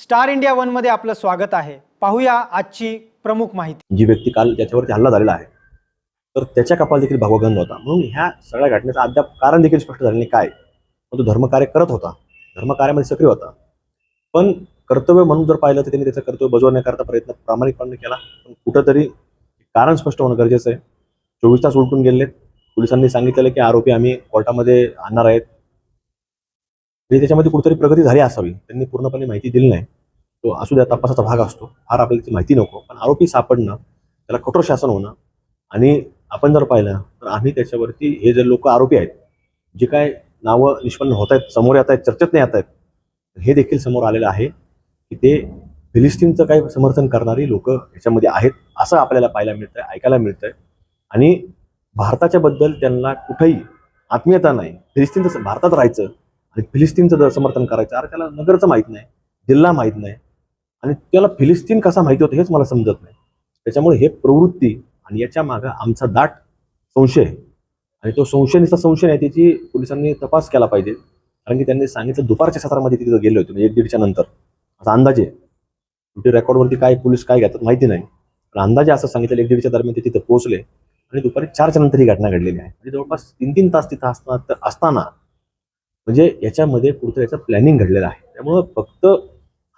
Star India one मध्ये आपलं स्वागत आहे। पाहूया आजची प्रमुख माहिती। जी व्यक्ती काल ज्याच्यावरती हल्ला झालेला आहे तर त्याच्या कपाल देखील भगवा गंध होता, म्हणून ह्या सगळ्या घटनेचं अद्याप कारण देखील स्पष्ट झाले नाही काय। तो धर्मकार्य करत होता, धर्मकार्यामध्ये सक्रिय होता, पण कर्तव्य म्हणून जर पाहिलं तर त्यांनी त्याचं कर्तव्य बजावण्याकरता प्रयत्न प्रामाणिकपणे केला, पण कुठंतरी कारण स्पष्ट होणं गरजेचं आहे। 24 तास उलटून गेलेत, पोलिसांनी सांगितलेलं की आरोपी आम्ही कोर्टामध्ये आणणार आहेत, त्याच्यामध्ये कुठेतरी प्रगती झाली असावी, त्यांनी पूर्णपणे माहिती दिली नाही। तो असू द्या, तपासाचा भाग असतो, फार आपल्याला त्याची माहिती नको, पण आरोपी सापडणं, त्याला कठोर शासन होणं, आणि आपण जर पाहिलं तर आम्ही त्याच्यावरती हे जे लोक आरोपी आहेत, जे काय नावं निष्पन्न होत आहेत, समोर येत आहेत, चर्चेत नाही येत आहेत, हे देखील समोर आलेलं आहे की ते फिलिस्तीनचं काही समर्थन करणारी लोक याच्यामध्ये आहेत, असं आपल्याला पाहायला मिळतंय, ऐकायला मिळतंय। आणि भारताच्या बद्दल त्यांना कुठेही आत्मीयता नाही। फिलिस्तीनचं भारतात राहायचं आणि फिलिस्तीनचं समर्थन करायचं, अरे त्याला नगरचं माहीत नाही, जिल्हा माहीत नाही, आणि त्याला फिलिस्तीन कसा माहिती होतं हेच मला समजत नाही। त्याच्यामुळे हे प्रवृत्ती आणि याच्या मागे आमचा दाट संशय आहे, आणि तो संशय नुसता संशय नाही, त्याची पोलिसांनी तपास केला पाहिजे। कारण की त्यांनी सांगितलं दुपारच्या सत्रामध्ये तिथे गेले होते, म्हणजे 1-1:30च्या नंतर, असा अंदाजे, कुठे रेकॉर्डवरती काय पोलीस काय घेतात माहिती नाही, पण अंदाजे असं सांगितलं 1-1:30च्या दरम्यान ते तिथे पोहोचले, आणि दुपारी 4च्या नंतर ही घटना घडलेली आहे। म्हणजे जवळपास 3-3 तास तिथं असताना म्हणजे याच्यामध्ये कुठेतरी याचं प्लॅनिंग घडलेलं आहे। त्यामुळं फक्त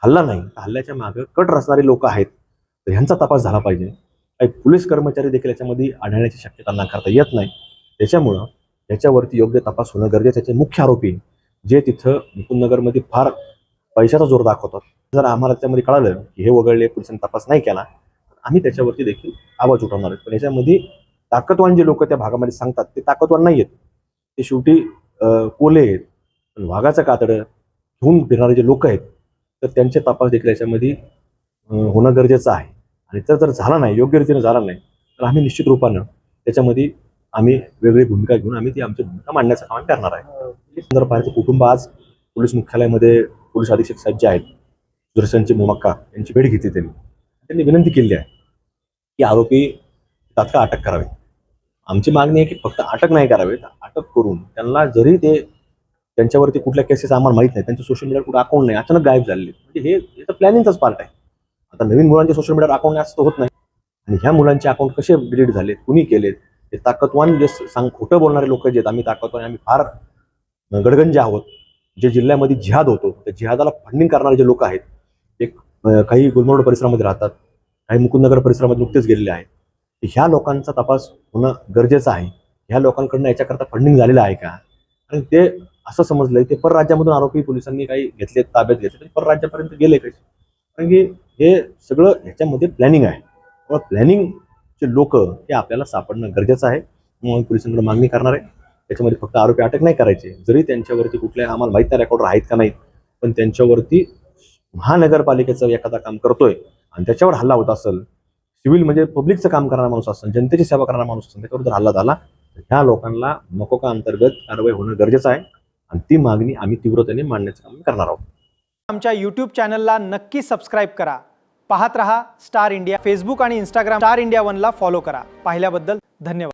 हल्ला नाही, हल्ल्याच्या मागे कट रचणारे लोक आहेत, तर ह्यांचा तपास झाला पाहिजे। काही पोलीस कर्मचारी देखील याच्यामध्ये आढळण्याची शक्यता नाकारता येत नाही, त्याच्यामुळं याच्यावरती योग्य तपास होणं गरजेचं आहे। मुख्य आरोपी जे तिथं मुकुंदनगरमध्ये फार पैशाचा जोर दाखवतात, जर आम्हाला त्याच्यामध्ये कळालं की हे वगळले, पोलिसांनी तपास नाही केला, तर आम्ही त्याच्यावरती देखील आवाज उठवणार आहेत। पण याच्यामध्ये ताकदवान जे लोक त्या भागामध्ये सांगतात ते ताकदवान नाही आहेत, ते शेवटी कोले आहेत, पण वाघाचं कातडं घेऊन फिरणारे जे लोक आहेत, तर त्यांचे तपास देखील याच्यामध्ये होणं गरजेचं आहे। आणि जर झाला नाही, योग्य रीतीने झाला नाही, तर आम्ही निश्चित रूपानं त्याच्यामध्ये आम्ही वेगळी भूमिका घेऊन आम्ही ती आमची भूमिका मांडण्याचं काम करणार आहे। जर पाहिजे कुटुंब आज पोलीस मुख्यालयामध्ये पोलीस अधीक्षक साहेब जे आहेत, सुदर्शनची मोमक्का यांची भेट घेतली, त्यांनी विनंती केली आहे की आरोपी तात्काळ अटक करावी। आमची मागणी आहे की फक्त अटक नाही करावी, अटक करून त्यांना, जरी ते त्यांच्यावरती कुठल्या केसेस आम्हाला माहित नाही, त्यांचं सोशल मीडियावर कुठं अकाउंट नाही, अचानक गायब झालेले, म्हणजे हे याचं प्लॅनिंगचाच पार्ट आहे। आता नवीन मुलांचे सोशल मीडियावर अकाउंट असं होत नाही, आणि ह्या मुलांचे अकाउंट कसे डिलीट झालेत, कुणी केलेत, ते ताकदवान जे खोटं बोलणारे लोक जे आहेत, आम्ही ताकदवान, आम्ही फार गडगंज आहोत, जे जिल्ह्यामध्ये जिहाद होतो, त्या जिहादाला फंडिंग करणारे जे लोक आहेत, ते काही गुलमर्ग परिसरामध्ये राहतात, काही मुकुंदनगर परिसरामध्ये नुकतेच गेलेले आहेत, ह्या लोकांचा तपास होणं गरजेचं आहे। ह्या लोकांकडनं याच्याकरता फंडिंग झालेलं आहे का, आणि ते असं समजलंय ते परराज्यामधून आरोपी पोलिसांनी काही घेतले, ताब्यात घेतले, परराज्यापर्यंत गेले कसे, कारण की हे सगळं ह्याच्यामध्ये प्लॅनिंग आहे। प्लॅनिंगचे लोक हे आपल्याला सापडणं गरजेचं आहे, म्हणून पोलिसांकडे मागणी करणार आहे। त्याच्यामध्ये फक्त आरोपी अटक नाही करायचे, जरी त्यांच्यावरती कुठल्या आम्हाला माहीत नाही रेकॉर्ड आहेत का नाहीत, पण त्यांच्यावरती महानगरपालिकेचं एखादा काम करतोय आणि त्याच्यावर हल्ला होत असेल, सिव्हिल म्हणजे पब्लिकचं काम करणारा माणूस असेल, जनतेची सेवा करणारा माणूस असेल, त्याच्यावर जर हल्ला झाला तर ह्या लोकांना मकोका अंतर्गत कारवाई होणं गरजेचं आहे, आणि ती मागणी आम्ही तीव्रतेने मांडण्याचं काम करणार आहोत। आमच्या YouTube चॅनलला नक्की सबस्क्राईब करा, पाहत रहा स्टार इंडिया। फेसबुक आणि इंस्टाग्राम स्टार इंडिया वनला फॉलो करा। पाहिल्याबद्दल धन्यवाद।